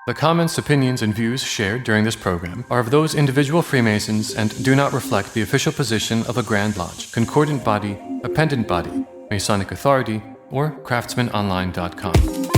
The comments, opinions, and views shared during this program are of those individual Freemasons and do not reflect the official position of a Grand Lodge, Concordant Body, Appendant Body, Masonic Authority, or CraftsmanOnline.com.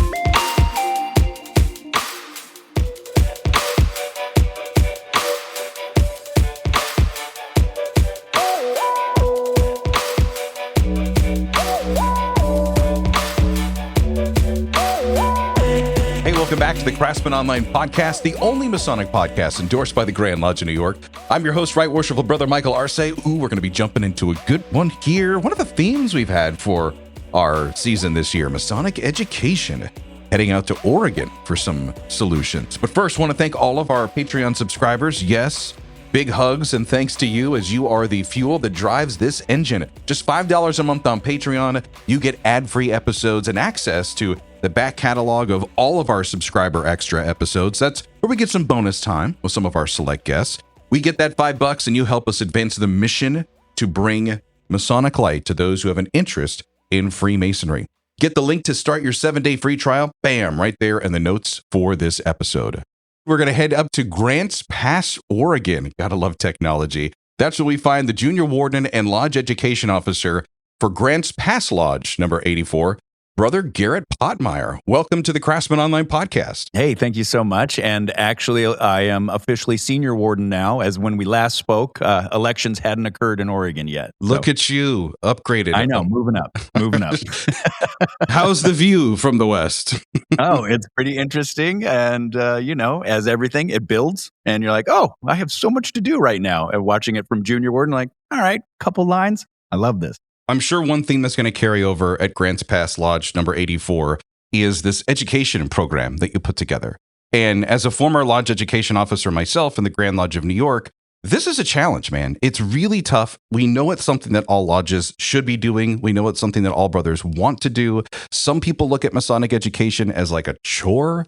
Welcome back to the Craftsman Online Podcast, the only Masonic podcast endorsed by the Grand Lodge of New York. I'm your host, Right Worshipful Brother Michael Arce. We're going to be jumping into a good one here. One of the themes we've had for our season this year, Masonic education, heading out to Oregon for some solutions. But first, I want to thank all of our Patreon subscribers. Yes, big hugs and thanks to you, as you are the fuel that drives this engine. Just $5 a month on Patreon. You get ad-free episodes and access to the back catalog of all of our subscriber extra episodes. That's where we get some bonus time with some of our select guests. We get that $5 and you help us advance the mission to bring Masonic light to those who have an interest in Freemasonry. Get the link to start your 7-day free trial, bam, right there in the notes for this episode. We're going to head up to Grants Pass, Oregon. Gotta love technology. That's where we find the Junior Warden and Lodge Education Officer for Grants Pass Lodge, number 84, Brother Garrett Pottmeyer. Welcome to the Craftsman Online Podcast. Hey, thank you so much. And actually, I am officially Senior Warden now, as when we last spoke, elections hadn't occurred in Oregon yet. Look at you, upgraded. I know, moving up. How's the view from the west? Oh, it's pretty interesting. And, as everything, it builds. And you're like, oh, I have so much to do right now. And watching it from Junior Warden, like, all right, couple lines. I love this. I'm sure one thing that's going to carry over at Grants Pass Lodge number 84 is this education program that you put together. And as a former lodge education officer myself in the Grand Lodge of New York, this is a challenge, man. It's really tough. We know it's something that all lodges should be doing. We know it's something that all brothers want to do. Some people look at Masonic education as like a chore.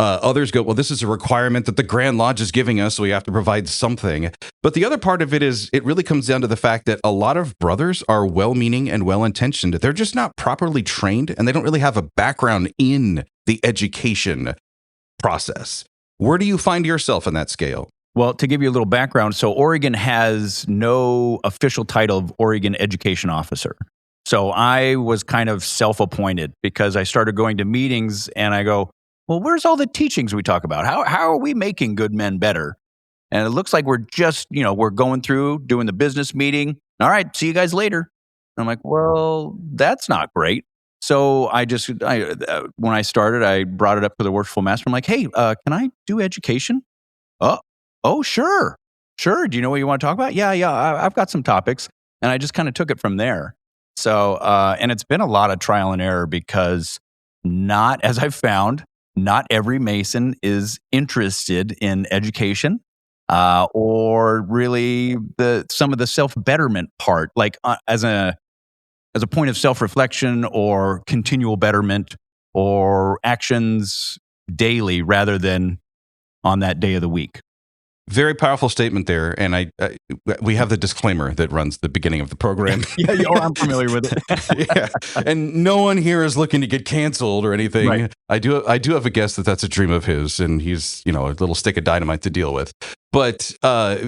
Others go, well, this is a requirement that the Grand Lodge is giving us, so we have to provide something. But the other part of it is, it really comes down to the fact that a lot of brothers are well-meaning and well-intentioned. They're just not properly trained, and they don't really have a background in the education process. Where do you find yourself in that scale? Well, to give you a little background, so Oregon has no official title of Oregon Education Officer. So I was kind of self-appointed because I started going to meetings and I go, well, where's all the teachings we talk about? How are we making good men better? And it looks like we're just, we're going through, doing the business meeting. All right, see you guys later. And I'm like, well, that's not great. So when I started, I brought it up to the Worshipful Master. I'm like, hey, can I do education? Oh, sure. Sure. Do you know what you want to talk about? Yeah, I've got some topics. And I just kind of took it from there. So, and it's been a lot of trial and error because as I've found, not every Mason is interested in education or really some of the self-betterment part, like as a point of self-reflection or continual betterment or actions daily rather than on that day of the week. Very powerful statement there, and we have the disclaimer that runs the beginning of the program. I'm familiar with it. Yeah, and no one here is looking to get canceled or anything. Right. I do have a guess that's a dream of his, and he's a little stick of dynamite to deal with. But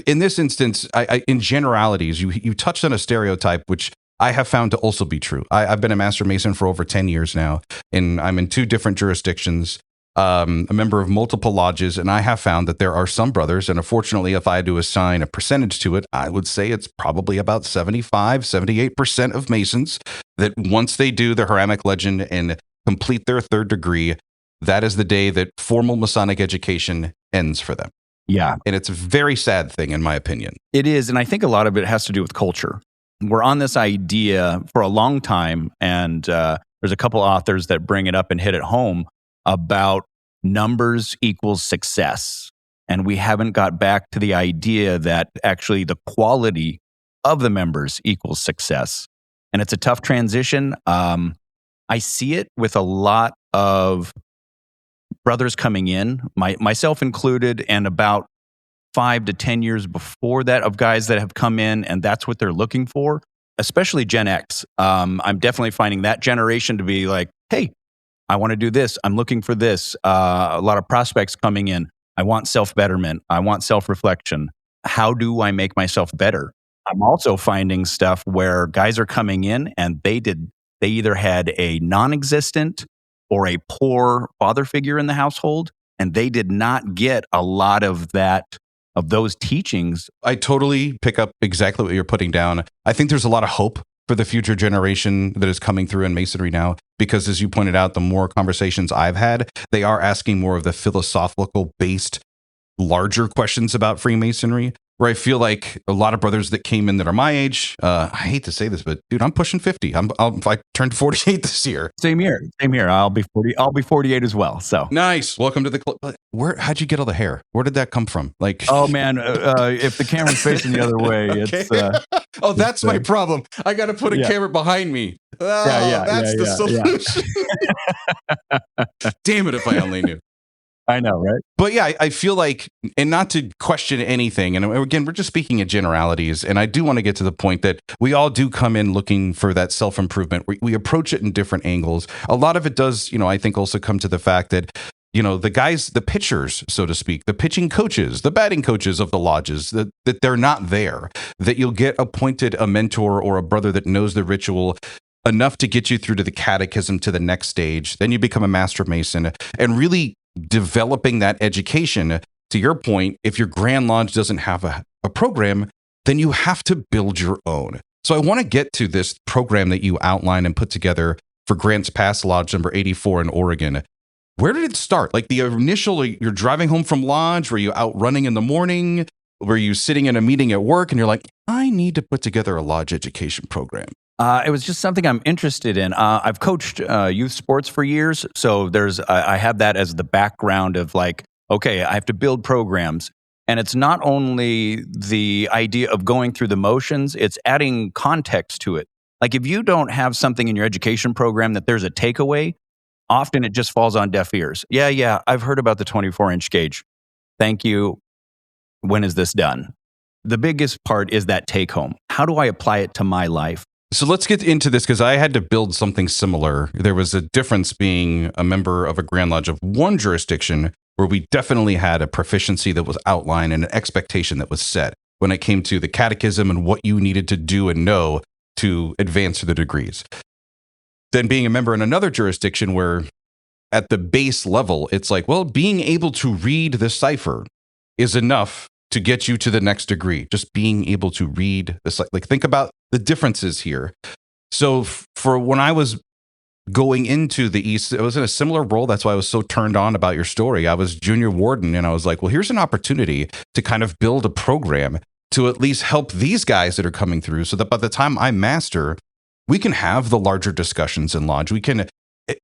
in this instance, in generalities, you touched on a stereotype which I have found to also be true. I've been a Master Mason for over 10 years now, and I'm in 2 different jurisdictions. A member of multiple lodges, and I have found that there are some brothers, and unfortunately, if I had to assign a percentage to it, I would say it's probably about 78% of Masons that once they do the Heramic Legend and complete their 3rd degree, that is the day that formal Masonic education ends for them. Yeah. And it's a very sad thing, in my opinion. It is, and I think a lot of it has to do with culture. We're on this idea for a long time, and there's a couple authors that bring it up and hit it home about numbers equals success. And we haven't got back to the idea that actually the quality of the members equals success. And it's a tough transition. I see it with a lot of brothers coming in, myself included, and about 5 to 10 years before that of guys that have come in and that's what they're looking for, especially Gen X. I'm definitely finding that generation to be like, hey, I want to do this. I'm looking for this. A lot of prospects coming in. I want self-betterment. I want self-reflection. How do I make myself better? I'm also finding stuff where guys are coming in and they either had a non-existent or a poor father figure in the household, and they did not get a lot of those teachings. I totally pick up exactly what you're putting down. I think there's a lot of hope for the future generation that is coming through in Masonry now, because as you pointed out, the more conversations I've had, they are asking more of the philosophical based, larger questions about Freemasonry, where I feel like a lot of brothers that came in that are my age, I hate to say this, but dude, I'm pushing 50. I turned 48 this year. Same here. I'll be 40. I'll be 48 as well. So nice. Welcome to the club. How'd you get all the hair? Where did that come from? Like, oh man, if the camera's facing the other way, okay. it's that's my problem. I got to put a camera behind me. Oh, that's the solution. Damn it, if I only knew. I know, right? But yeah, I feel like, and not to question anything, and again, we're just speaking in generalities, and I do want to get to the point that we all do come in looking for that self-improvement. We approach it in different angles. A lot of it does, I think also come to the fact that, the guys, the pitchers, so to speak, the pitching coaches, the batting coaches of the lodges, that they're not there, that you'll get appointed a mentor or a brother that knows the ritual enough to get you through to the catechism to the next stage. Then you become a master mason, and really developing that education. To your point, if your Grand Lodge doesn't have a program, then you have to build your own. So I want to get to this program that you outlined and put together for Grants Pass Lodge number 84 in Oregon. Where did it start? Like the initial, you're driving home from lodge, were you out running in the morning? Were you sitting in a meeting at work and you're like, I need to put together a lodge education program? It was just something I'm interested in. I've coached youth sports for years, so I have that as the background of like, okay, I have to build programs. And it's not only the idea of going through the motions, it's adding context to it. Like if you don't have something in your education program that there's a takeaway, often it just falls on deaf ears. Yeah, I've heard about the 24-inch gauge. Thank you. When is this done? The biggest part is that take home. How do I apply it to my life? So let's get into this, because I had to build something similar. There was a difference being a member of a Grand Lodge of one jurisdiction where we definitely had a proficiency that was outlined and an expectation that was set when it came to the catechism and what you needed to do and know to advance through the degrees. Then being a member in another jurisdiction where at the base level, it's like, well, being able to read the cipher is enough to get you to the next degree. Just being able to read this, like think about the differences here. So for when I was going into the East, I was in a similar role. That's why I was so turned on about your story. I was junior warden, and I was like, well, here's an opportunity to kind of build a program to at least help these guys that are coming through, so that by the time I master, we can have the larger discussions in lodge. We can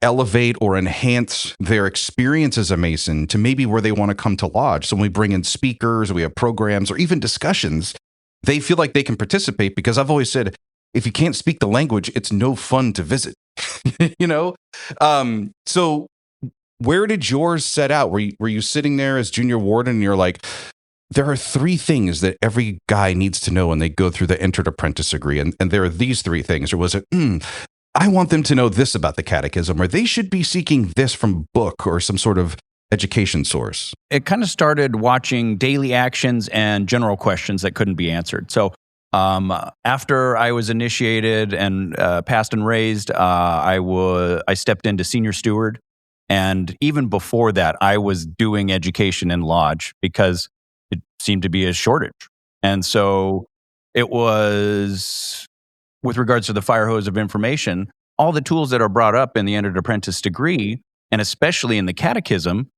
elevate or enhance their experience as a Mason to maybe where they want to come to lodge. So when we bring in speakers, we have programs or even discussions, they feel like they can participate, because I've always said, if you can't speak the language, it's no fun to visit, So where did yours set out? Were you sitting there as junior warden and you're like, there are 3 things that every guy needs to know when they go through the entered apprentice degree, and there are these 3 things? Or was it, I want them to know this about the catechism, or they should be seeking this from a book or some sort of education source? It kind of started watching daily actions and general questions that couldn't be answered. So after I was initiated and passed and raised, I stepped into senior steward. And even before that, I was doing education in lodge because it seemed to be a shortage. And so it was, with regards to the fire hose of information, all the tools that are brought up in the entered apprentice degree, and especially in the catechism,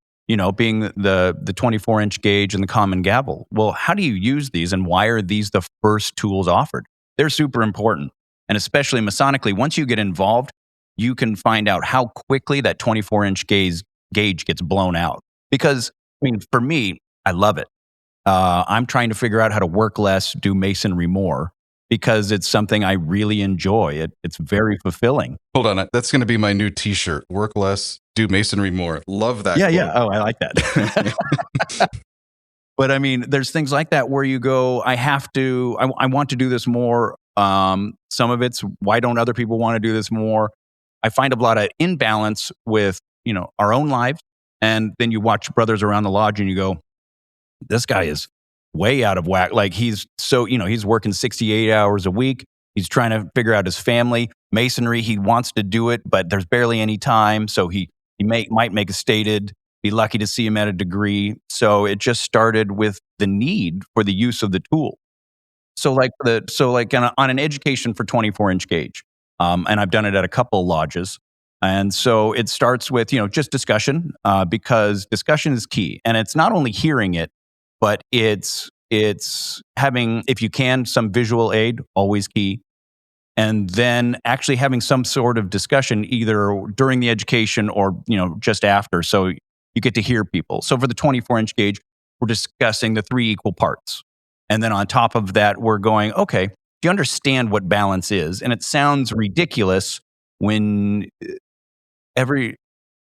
being the 24-inch gauge and the common gavel. Well, how do you use these, and why are these the first tools offered? They're super important. And especially Masonically, once you get involved, you can find out how quickly that 24-inch gauge gets blown out. Because, for me, I love it. I'm trying to figure out how to work less, do masonry more, because it's something I really enjoy. It's very fulfilling. Hold on. That's going to be my new t-shirt. Work less, do masonry more. Love that. Yeah, quote. Yeah. Oh, I like that. But there's things like that where you go, I want to do this more. Some of it's, why don't other people want to do this more? I find a lot of imbalance with, our own lives. And then you watch brothers around the lodge and you go, this guy is way out of whack. Like he's working 68 hours a week. He's trying to figure out his family. Masonry, he wants to do it, but there's barely any time. So he might make a stated, be lucky to see him at a degree. So it just started with the need for the use of the tool. So on an education for 24-inch gauge, and I've done it at a couple lodges. And so it starts with, just discussion, because discussion is key. And it's not only hearing it, but it's having, if you can, some visual aid, always key. And then actually having some sort of discussion either during the education or, just after. So you get to hear people. So for the 24-inch gauge, we're discussing the 3 equal parts. And then on top of that, we're going, okay, do you understand what balance is? And it sounds ridiculous when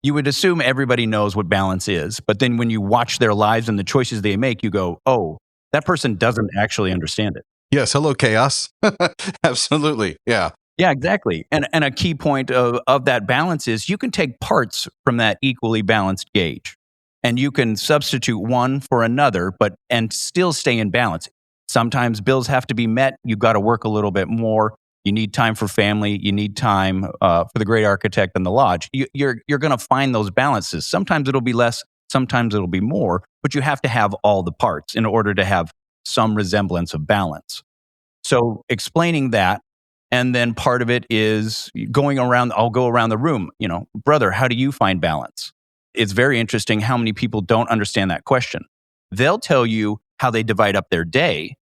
you would assume everybody knows what balance is. But then when you watch their lives and the choices they make, you go, oh, that person doesn't actually understand it. Yes. Hello, chaos. Absolutely. Yeah. Yeah, exactly. And a key point of that balance is you can take parts from that equally balanced gauge and you can substitute one for another, and still stay in balance. Sometimes bills have to be met. You've got to work a little bit more. You need time for family. You need time for the great architect and the lodge. You're going to find those balances. Sometimes it'll be less. Sometimes it'll be more. But you have to have all the parts in order to have some resemblance of balance. So explaining that, and then part of it is going around. I'll go around the room. Brother, how do you find balance? It's very interesting how many people don't understand that question. They'll tell you how they divide up their day.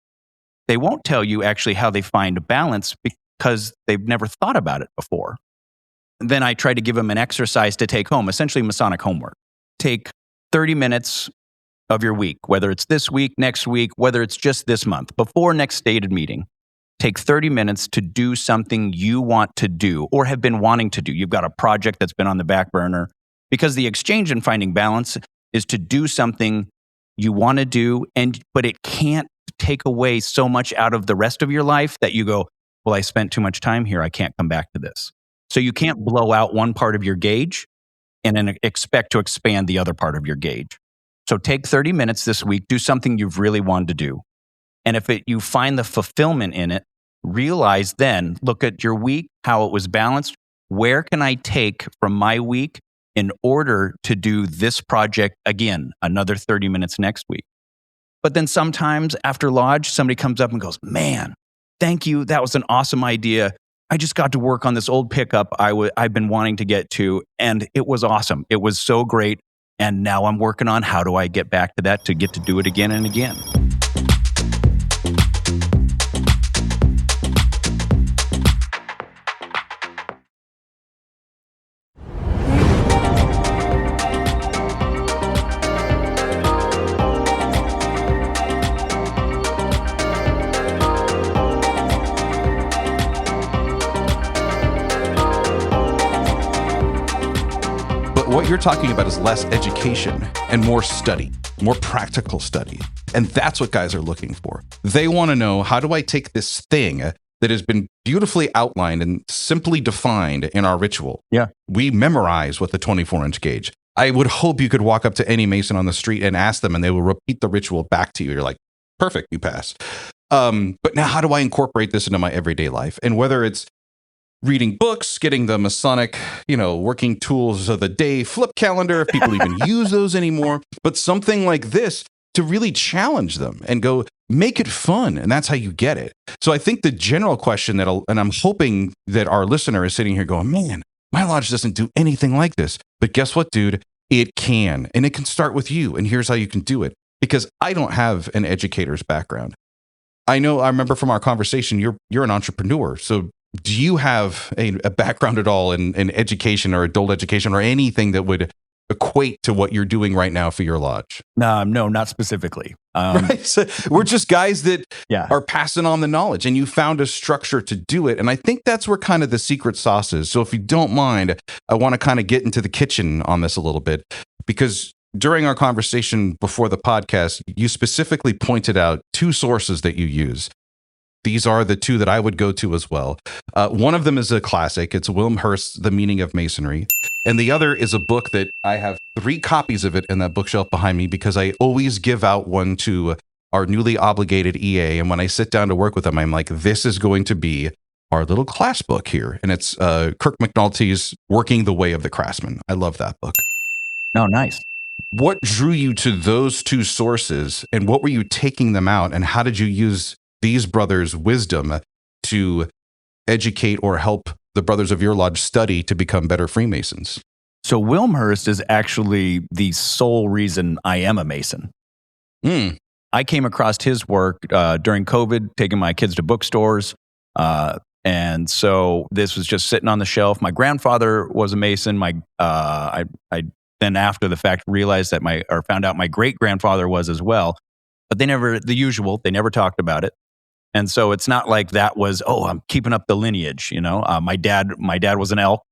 They won't tell you actually how they find balance because they've never thought about it before. Then I try to give them an exercise to take home, essentially Masonic homework. Take 30 minutes of your week, whether it's this week, next week, whether it's just this month, before next stated meeting. Take 30 minutes to do something you want to do or have been wanting to do. You've got a project that's been on the back burner, because the exchange in finding balance is to do something you want to do, but it can't take away so much out of the rest of your life that you go, well, I spent too much time here. I can't come back to this. So you can't blow out one part of your gauge and then expect to expand the other part of your gauge. So take 30 minutes this week, do something you've really wanted to do. And if you find the fulfillment in it, realize then, look at your week, how it was balanced. Where can I take from my week in order to do this project again, another 30 minutes next week? But then sometimes after lodge, somebody comes up and goes, man, thank you. That was an awesome idea. I just got to work on this old pickup I've been wanting to get to, and it was awesome. It was so great. And now I'm working on how do I get back to that to get to do it again and again. What you're talking about is less education and more study, more practical study. And that's what guys are looking for. They want to know, how do I take this thing that has been beautifully outlined and simply defined in our ritual? Yeah. We memorize with the 24-inch gauge. I would hope you could walk up to any Mason on the street and ask them, and they will repeat the ritual back to you. You're like, perfect, you pass. But now how do I incorporate this into my everyday life? And whether it's reading books, getting the Masonic, working tools of the day, flip calendar, if people even use those anymore, but something like this to really challenge them and go, make it fun. And that's how you get it. So I think the general question and I'm hoping that our listener is sitting here going, man, my lodge doesn't do anything like this. But guess what, dude? It can. And it can start with you. And here's how you can do it. Because I don't have an educator's background. I remember from our conversation, you're an entrepreneur. So do you have a background at all in education or adult education or anything that would equate to what you're doing right now for your lodge? No, not specifically. Right? So we're just guys that are passing on the knowledge, and you found a structure to do it. And I think that's where kind of the secret sauce is. So if you don't mind, I want to kind of get into the kitchen on this a little bit, because during our conversation before the podcast, you specifically pointed out 2 sources that you use. these are the two that I would go to as well. One of them is a classic. It's Wilmhurst's The Meaning of Masonry. And the other is a book that I have 3 copies of it in that bookshelf behind me because I always give out one to our newly obligated EA. And when I sit down to work with them, I'm like, this is going to be our little class book here. And it's Kirk McNulty's Working the Way of the Craftsman. I love that book. Oh, nice. What drew you to those 2 sources, and what were you taking them out, and how did you use these brothers' wisdom to educate or help the brothers of your lodge study to become better Freemasons? So Wilmhurst is actually the sole reason I am a Mason. I came across his work during COVID, taking my kids to bookstores. And so this was just sitting on the shelf. My grandfather was a Mason. I then after the fact realized that found out my great grandfather was as well. But they never talked about it. And so it's not like that was, I'm keeping up the lineage, My dad was an elk,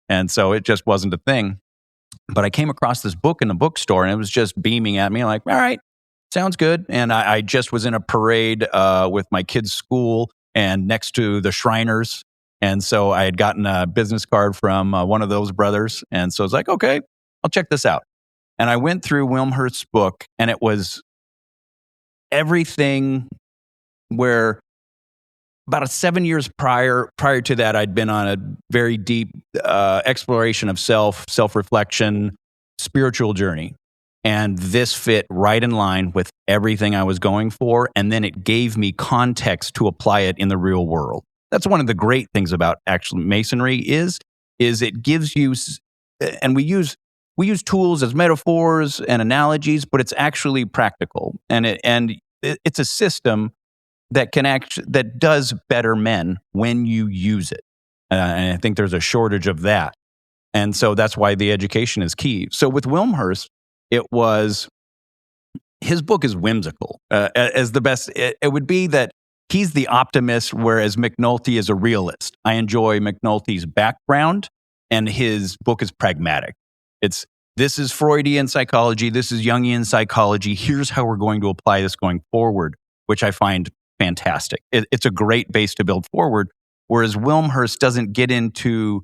and so it just wasn't a thing. But I came across this book in the bookstore, and it was just beaming at me like, all right, sounds good. And I just was in a parade with my kids' school and next to the Shriners. And so I had gotten a business card from one of those brothers. And so I was like, okay, I'll check this out. And I went through Wilmhurst's book, and it was everything where about 7 years prior to that, I'd been on a very deep exploration of self-reflection, spiritual journey. And this fit right in line with everything I was going for. And then it gave me context to apply it in the real world. That's one of the great things about actual Masonry is it gives you, and we use tools as metaphors and analogies, but it's actually practical. And it's a system that that does better men when you use it. And I think there's a shortage of that. And so that's why the education is key. So with Wilmhurst, his book is whimsical as the best. It would be that he's the optimist, whereas McNulty is a realist. I enjoy McNulty's background, and his book is pragmatic. This is Freudian psychology. This is Jungian psychology. Here's how we're going to apply this going forward, which I find fantastic. It's a great base to build forward, whereas Wilmhurst doesn't get into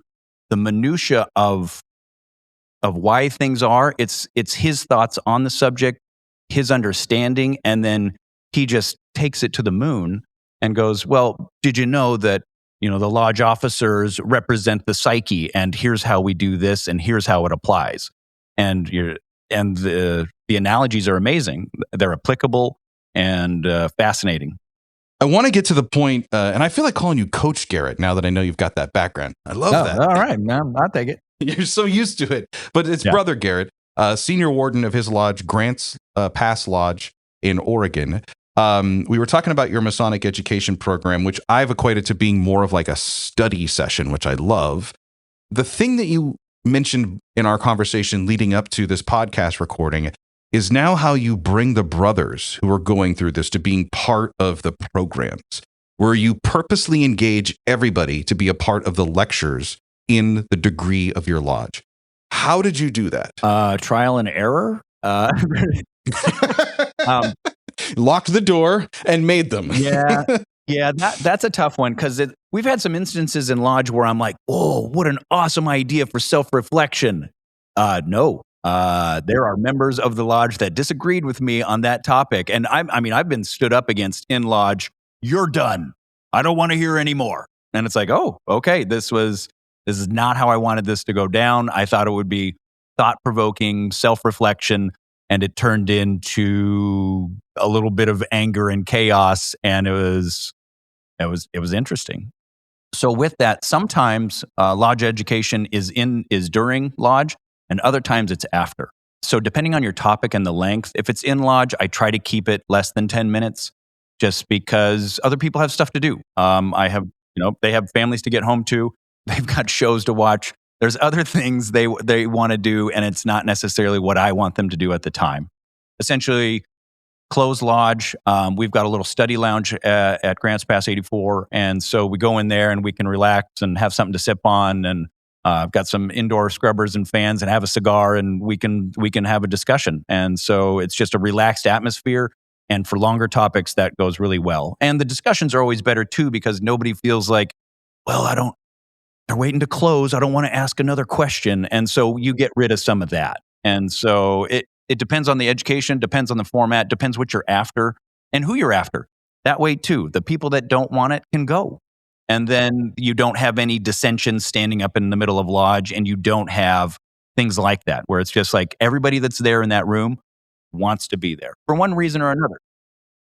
the minutia of why things are. It's his thoughts on the subject, his understanding, and then he just takes it to the moon and goes, well, did you know that the lodge officers represent the psyche, and here's how we do this, and here's how it applies. And the analogies are amazing. They're applicable and fascinating. I want to get to the point, and I feel like calling you Coach Garrett now that I know you've got that background. I love that. All right, man, I'll take it. You're so used to it. But it's Brother Garrett, senior warden of his lodge, Grant's Pass Lodge in Oregon. We were talking about your Masonic education program, which I've equated to being more of like a study session, which I love. The thing that you mentioned in our conversation leading up to this podcast recording is now how you bring the brothers who are going through this to being part of the programs, where you purposely engage everybody to be a part of the lectures in the degree of your lodge. How did you do that? Trial and error. Locked the door and made them. Yeah, that's a tough one because we've had some instances in lodge where I'm like, oh, what an awesome idea for self-reflection. No. There are members of the lodge that disagreed with me on that topic. And I've been stood up against in lodge. You're done. I don't want to hear any more. And it's like, oh, okay. This is not how I wanted this to go down. I thought it would be thought-provoking, self-reflection, and it turned into a little bit of anger and chaos. And it was interesting. So with that, sometimes lodge education is during lodge, and other times it's after. So depending on your topic and the length, if it's in lodge, I try to keep it less than 10 minutes just because other people have stuff to do. They have families to get home to. They've got shows to watch. There's other things they want to do, and it's not necessarily what I want them to do at the time. Essentially, closed lodge. We've got a little study lounge at Grants Pass 84, and so we go in there and we can relax and have something to sip on, and I've got some indoor scrubbers and fans and have a cigar, and we can have a discussion. And so it's just a relaxed atmosphere. And for longer topics, that goes really well. And the discussions are always better too, because nobody feels like, well, they're waiting to close. I don't want to ask another question. And so you get rid of some of that. And so it depends on the education, depends on the format, depends what you're after and who you're after. That way too, the people that don't want it can go. And then you don't have any dissension standing up in the middle of lodge, and you don't have things like that, where it's just like everybody that's there in that room wants to be there for one reason or another.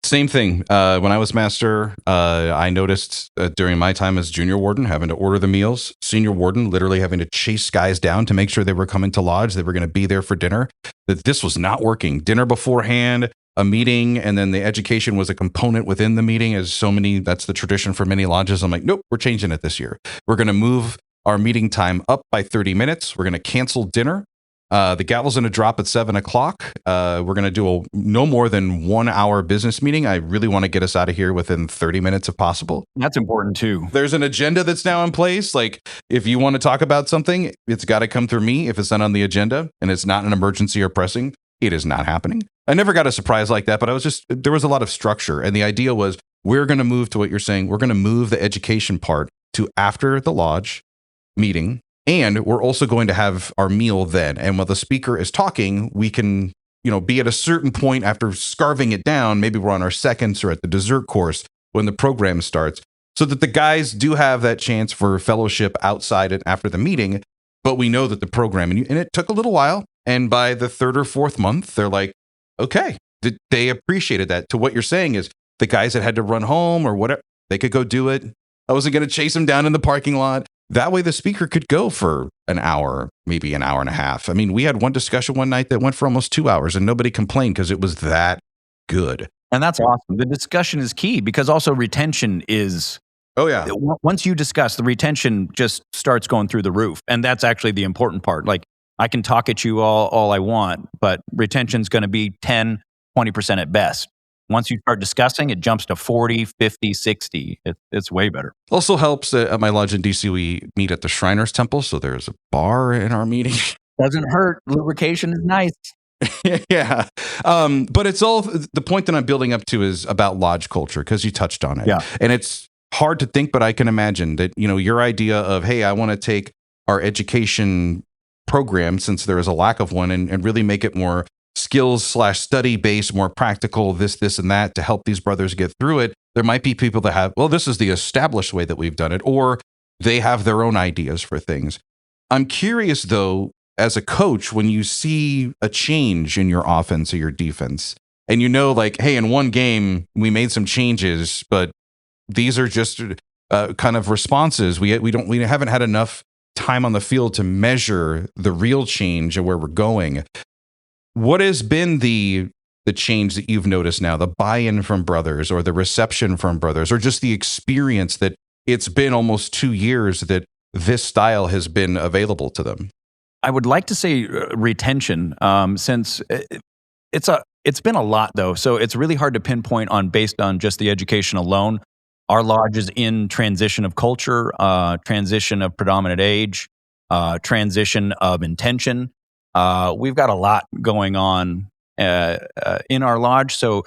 Same thing. When I was master, I noticed during my time as junior warden having to order the meals, senior warden literally having to chase guys down to make sure they were coming to lodge, they were going to be there for dinner, that this was not working. Dinner beforehand, a meeting, and then the education was a component within the meeting, as that's the tradition for many lodges. I'm like, nope, we're changing it this year. We're going to move our meeting time up by 30 minutes. We're going to cancel dinner. The gavel's going to drop at 7 o'clock. We're going to do no more than 1 hour business meeting. I really want to get us out of here within 30 minutes if possible. That's important too. There's an agenda that's now in place. Like, if you want to talk about something, it's got to come through me. If it's not on the agenda and it's not an emergency or pressing, it is not happening. I never got a surprise like that, but there was a lot of structure. And the idea was, we're going to move to what you're saying. We're going to move the education part to after the lodge meeting. And we're also going to have our meal then. And while the speaker is talking, we can, be at a certain point after scarving it down. Maybe we're on our seconds or at the dessert course when the program starts, so that the guys do have that chance for fellowship outside and after the meeting. But we know that the program, and it took a little while. And by the third or fourth month, they're like, okay, they appreciated that. To what you're saying is, the guys that had to run home or whatever, they could go do it. I wasn't going to chase them down in the parking lot. That way the speaker could go for an hour, maybe an hour and a half. I mean, we had one discussion one night that went for almost 2 hours, and nobody complained because it was that good. And that's awesome. The discussion is key, because also retention is... Oh, yeah. Once you discuss, the retention just starts going through the roof. And that's actually the important part. Like, I can talk at you all I want, but retention's going to be 10, 20% at best. Once you start discussing, it jumps to 40, 50, 60. It's way better. Also helps at my lodge in DC, we meet at the Shriners Temple. So there's a bar in our meeting. Doesn't hurt. Lubrication is nice. Yeah. But it's all, the point that I'm building up to is about lodge culture, because you touched on it. Yeah. And it's hard to think, but I can imagine that, your idea of, hey, I want to take our education program, since there is a lack of one, and really make it more skills/study based, more practical, this and that, to help these brothers get through it. There might be people that have, well, this is the established way that we've done it, or they have their own ideas for things. I'm curious though, as a coach, when you see a change in your offense or your defense, and like, hey, in one game we made some changes, but these are just kind of responses. We haven't had enough time on the field to measure the real change and where we're going. What has been the change that you've noticed now, the buy-in from brothers, or the reception from brothers, or just the experience that it's been almost 2 years that this style has been available to them? I would like to say retention, since it's been a lot though. So it's really hard to pinpoint based on just the education alone. Our lodge is in transition of culture, transition of predominant age, transition of intention. We've got a lot going on in our lodge, so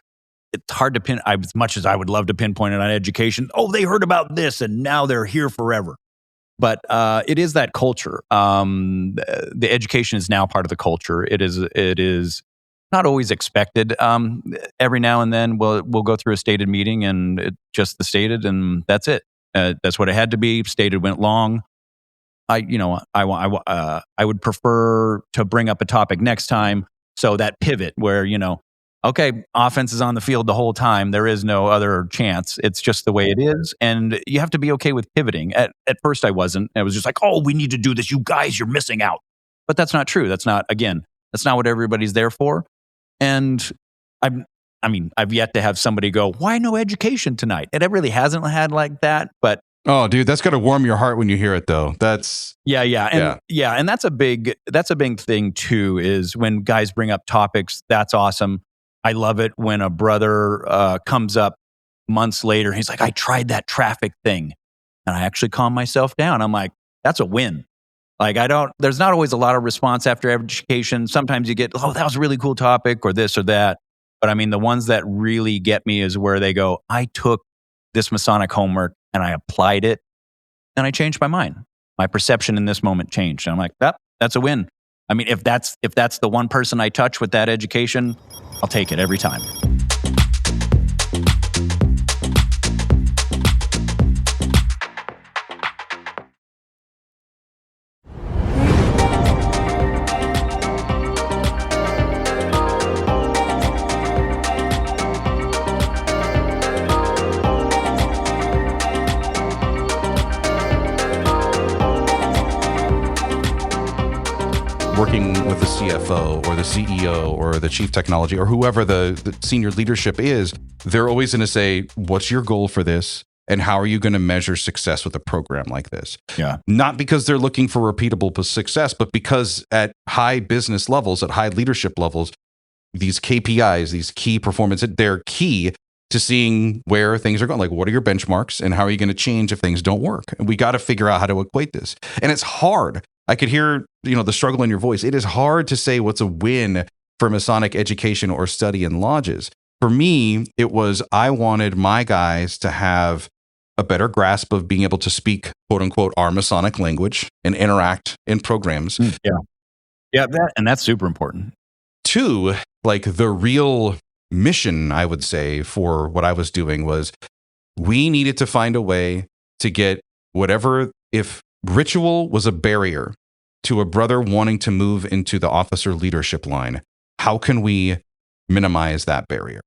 it's hard to pin. As much as I would love to pinpoint it on education, they heard about this and now they're here forever. But it is that culture. The education is now part of the culture. It is not always expected. Every now and then we'll go through a stated meeting, and it's just the stated, and that's it. That's what it had to be. Stated went long. I would prefer to bring up a topic next time. So that pivot where, okay, offense is on the field the whole time. There is no other chance. It's just the way it is. And you have to be okay with pivoting. At first I wasn't. I was just like, we need to do this. You guys, you're missing out. But that's not true. That's not what everybody's there for. And I've yet to have somebody go, why no education tonight? It really hasn't had like that, but oh, dude, that's got to warm your heart when you hear it, though. That's and that's a big thing too. Is when guys bring up topics, that's awesome. I love it when a brother comes up months later. He's like, I tried that traffic thing, and I actually calmed myself down. I'm like, that's a win. Like there's not always a lot of response after education. Sometimes you get, that was a really cool topic, or this or that. But I mean, the ones that really get me is where they go, I took this Masonic homework and I applied it and I changed my mind. My perception in this moment changed. And I'm like, that's a win. I mean, if that's the one person I touch with that education, I'll take it every time. Working with the CFO or the CEO or the chief technology or whoever the senior leadership is, they're always going to say, what's your goal for this? And how are you going to measure success with a program like this? Yeah. Not because they're looking for repeatable success, but because at high business levels, at high leadership levels, these KPIs, these key performance, they're key to seeing where things are going. Like, what are your benchmarks and how are you going to change if things don't work? And we got to figure out how to equate this. And it's hard. I could hear, the struggle in your voice. It is hard to say what's a win for Masonic education or study in lodges. For me, it was, I wanted my guys to have a better grasp of being able to speak, quote unquote, our Masonic language and interact in programs. Yeah, that's super important. Two, like the real mission, I would say, for what I was doing was we needed to find a way to get whatever, if ritual was a barrier to a brother wanting to move into the officer leadership line, how can we minimize that barrier?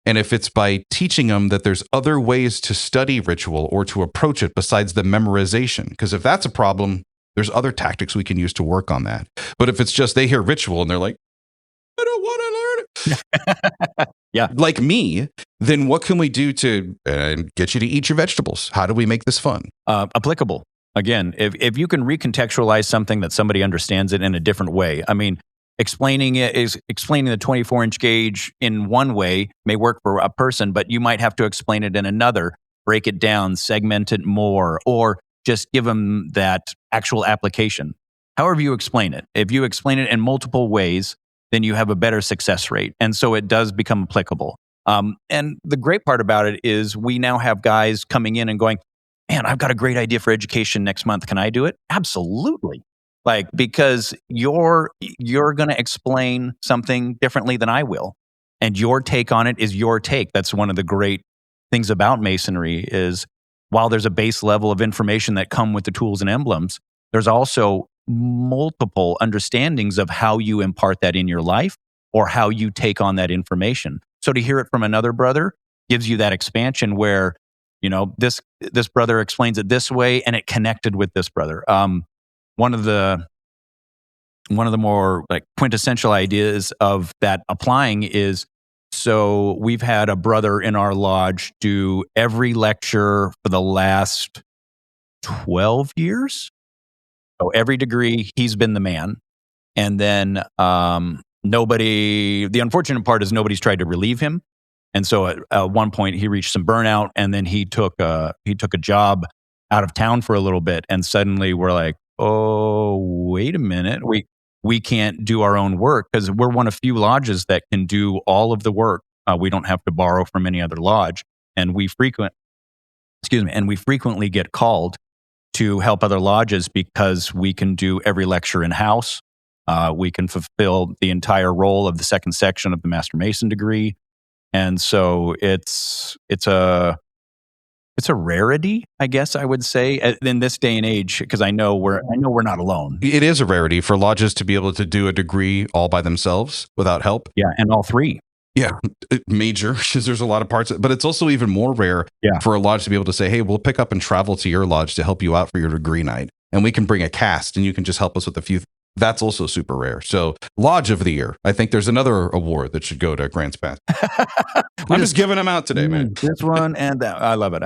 And if it's by teaching them that there's other ways to study ritual or to approach it besides the memorization, because if that's a problem, there's other tactics we can use to work on that. But if it's just they hear ritual and they're like, I don't want to learn it. Yeah. Like me, then what can we do to get you to eat your vegetables? How do we make this fun? Applicable. Again, if you can recontextualize something that somebody understands it in a different way. I mean, explaining the 24-inch gauge in one way may work for a person, but you might have to explain it in another, break it down, segment it more, or just give them that actual application. However you explain it. If you explain it in multiple ways, then you have a better success rate. And so it does become applicable. And the great part about it is we now have guys coming in and going, man, I've got a great idea for education next month. Can I do it? Absolutely. Because you're going to explain something differently than I will. And your take on it is your take. That's one of the great things about Masonry is while there's a base level of information that come with the tools and emblems, there's also multiple understandings of how you impart that in your life or how you take on that information. So to hear it from another brother gives you that expansion where, this brother explains it this way and it connected with this brother. One of the more quintessential ideas of that applying is, so we've had a brother in our lodge do every lecture for the last 12 years. So every degree, he's been the man. And then the unfortunate part is nobody's tried to relieve him. And so at one point he reached some burnout and then he took a job out of town for a little bit. And suddenly we're like, oh, wait a minute. We can't do our own work because we're one of few lodges that can do all of the work. We don't have to borrow from any other lodge. And we frequently get called to help other lodges because we can do every lecture in-house. We can fulfill the entire role of the second section of the Master Mason degree. And so it's a rarity, I guess I would say, in this day and age, because I know we're not alone. It is a rarity for lodges to be able to do a degree all by themselves without help. Yeah, and all three. Yeah, major, because there's a lot of parts, but it's also even more rare for a lodge to be able to say, hey, we'll pick up and travel to your lodge to help you out for your degree night. And we can bring a cast and you can just help us with a few. That's also super rare. So Lodge of the Year. I think there's another award that should go to Grants Pass. I'm just giving them out today, man. This one and that. I love it.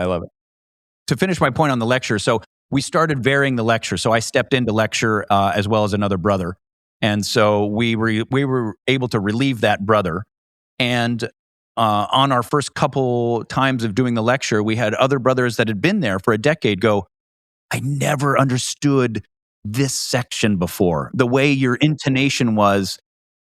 To finish my point on the lecture, so we started varying the lecture. So I stepped into lecture as well as another brother. And so we were able to relieve that brother. And on our first couple times of doing the lecture, we had other brothers that had been there for a decade go, I never understood this section before. The way your intonation was,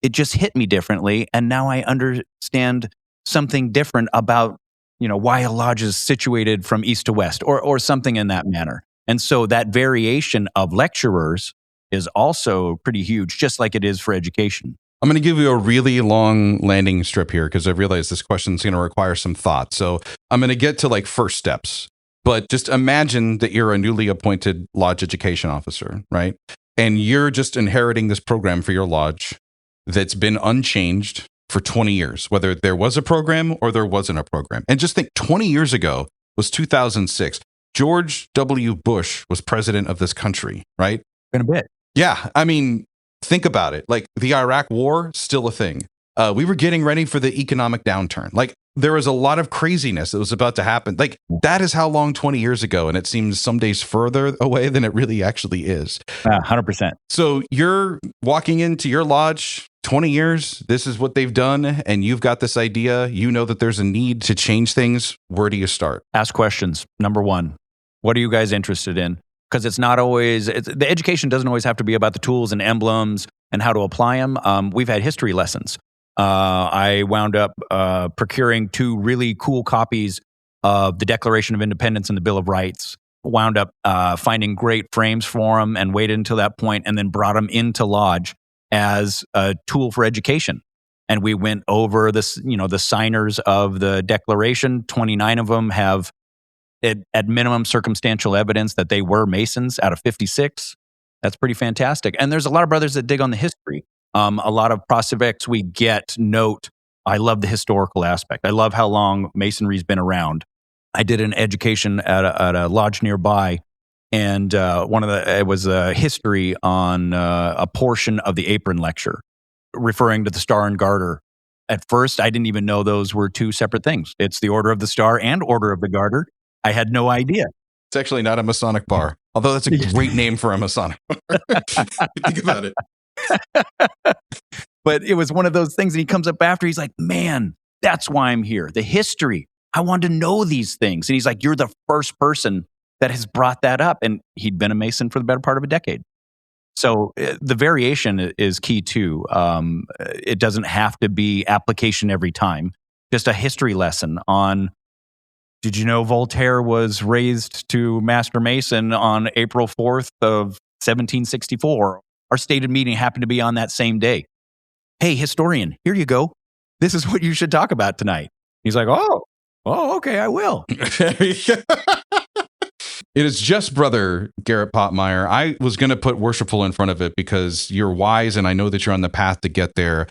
it just hit me differently. And now I understand something different about, why a lodge is situated from east to west or something in that manner. And so that variation of lecturers is also pretty huge, just like it is for education. I'm going to give you a really long landing strip here because I realize this question is going to require some thought. So I'm going to get to like first steps, but just imagine that you're a newly appointed lodge education officer, right? And you're just inheriting this program for your lodge that's been unchanged for 20 years, whether there was a program or there wasn't a program. And just think 20 years ago was 2006. George W. Bush was president of this country, right? In a bit. Yeah. I mean, think about it. Like the Iraq War, still a thing. We were getting ready for the economic downturn. Like there was a lot of craziness that was about to happen. Like that is how long 20 years ago. And it seems some days further away than it really actually is. 100%. So you're walking into your lodge, 20 years, this is what they've done. And you've got this idea. You know that there's a need to change things. Where do you start? Ask questions. Number one, what are you guys interested in? Because it's not always, the education doesn't always have to be about the tools and emblems and how to apply them. We've had history lessons. I wound up procuring 2 really cool copies of the Declaration of Independence and the Bill of Rights. Wound up finding great frames for them and waited until that point and then brought them into Lodge as a tool for education. And we went over this, the signers of the Declaration. 29 of them have at minimum circumstantial evidence that they were Masons out of 56. That's pretty fantastic. And there's a lot of brothers that dig on the history. A lot of prospects we get note, I love the historical aspect. I love how long Masonry's been around. I did an education at a lodge nearby, and it was a history on a portion of the apron lecture, referring to the Star and Garter. At first, I didn't even know those were 2 separate things. It's the Order of the Star and Order of the Garter. I had no idea. It's actually not a Masonic bar, although that's a great name for a Masonic bar. Think about it. But it was one of those things, and he comes up after, he's like, man, that's why I'm here. The history. I wanted to know these things. And he's like, you're the first person that has brought that up. And he'd been a Mason for the better part of a decade. So the variation is key too. It doesn't have to be application every time. Just a history lesson on, did you know Voltaire was raised to Master Mason on April 4th of 1764? Our stated meeting happened to be on that same day. Hey, historian, here you go. This is what you should talk about tonight. He's like, oh, okay, I will. It is just brother Garrett Pottmeyer. I was going to put worshipful in front of it because you're wise and I know that you're on the path to get there.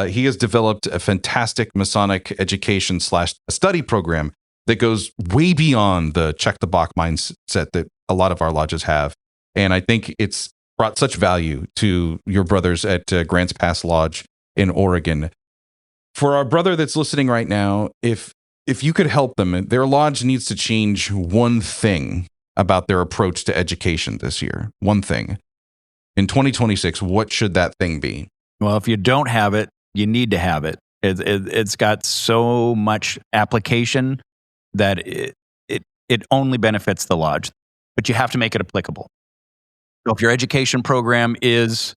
He has developed a fantastic Masonic education / study program that goes way beyond the check the box mindset that a lot of our lodges have. And I think it's brought such value to your brothers at Grants Pass Lodge in Oregon. For our brother that's listening right now, if you could help them, their lodge needs to change one thing about their approach to education this year. One thing. In 2026, what should that thing be? Well, if you don't have it, you need to have it. It's got so much application that it only benefits the lodge, but you have to make it applicable. So if your education program is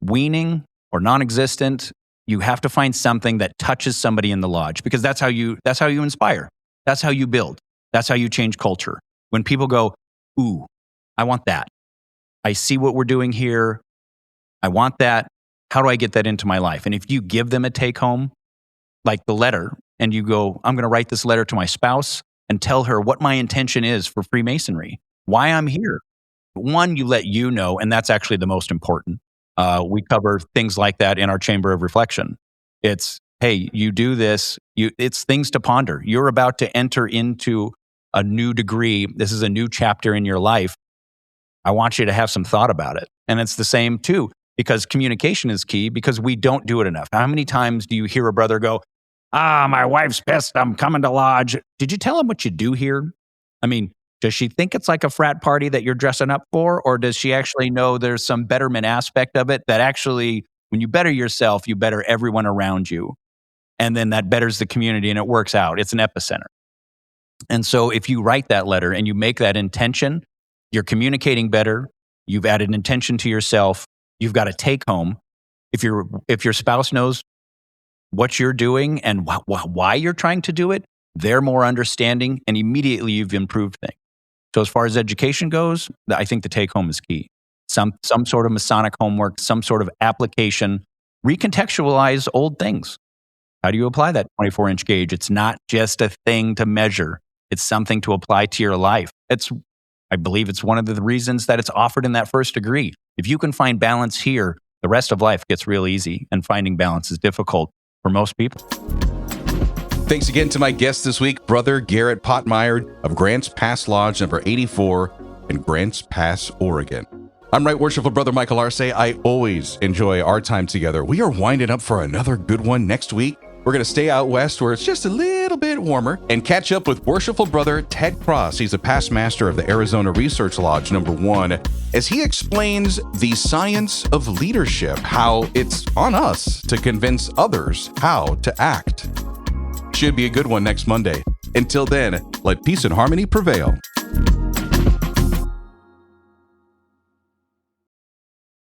weaning or non-existent, you have to find something that touches somebody in the lodge, because that's how you inspire. That's how you build. That's how you change culture. When people go, ooh, I want that. I see what we're doing here. I want that. How do I get that into my life? And if you give them a take home, like the letter, and you go, I'm going to write this letter to my spouse and tell her what my intention is for Freemasonry, why I'm here. One, you let you know, and that's actually the most important. We cover things like that in our Chamber of Reflection. It's, hey, you do this. It's things to ponder. You're about to enter into a new degree. This is a new chapter in your life. I want you to have some thought about it. And it's the same too, because communication is key, because we don't do it enough. How many times do you hear a brother go, my wife's pissed, I'm coming to lodge. Did you tell him what you do here? I mean, does she think it's like a frat party that you're dressing up for? Or does she actually know there's some betterment aspect of it that actually, when you better yourself, you better everyone around you. And then that betters the community and it works out. It's an epicenter. And so if you write that letter and you make that intention, you're communicating better. You've added intention to yourself. You've got a take home. If your spouse knows what you're doing and why you're trying to do it, they're more understanding, and immediately you've improved things. So as far as education goes, I think the take home is key. Some sort of Masonic homework, some sort of application, recontextualize old things. How do you apply that 24-inch gauge? It's not just a thing to measure. It's something to apply to your life. I believe it's one of the reasons that it's offered in that first degree. If you can find balance here, the rest of life gets real easy, and finding balance is difficult for most people. Thanks again to my guest this week, Brother Garrett Pottmeyer of Grants Pass Lodge number 84 in Grants Pass, Oregon. I'm Right Worshipful Brother Michael Arce. I always enjoy our time together. We are winding up for another good one next week. We're going to stay out west where it's just a little bit warmer and catch up with Worshipful Brother Ted Cross. He's a past master of the Arizona Research Lodge number 1 as he explains the science of leadership, how it's on us to convince others how to act. Should be a good one next Monday. Until then, let peace and harmony prevail.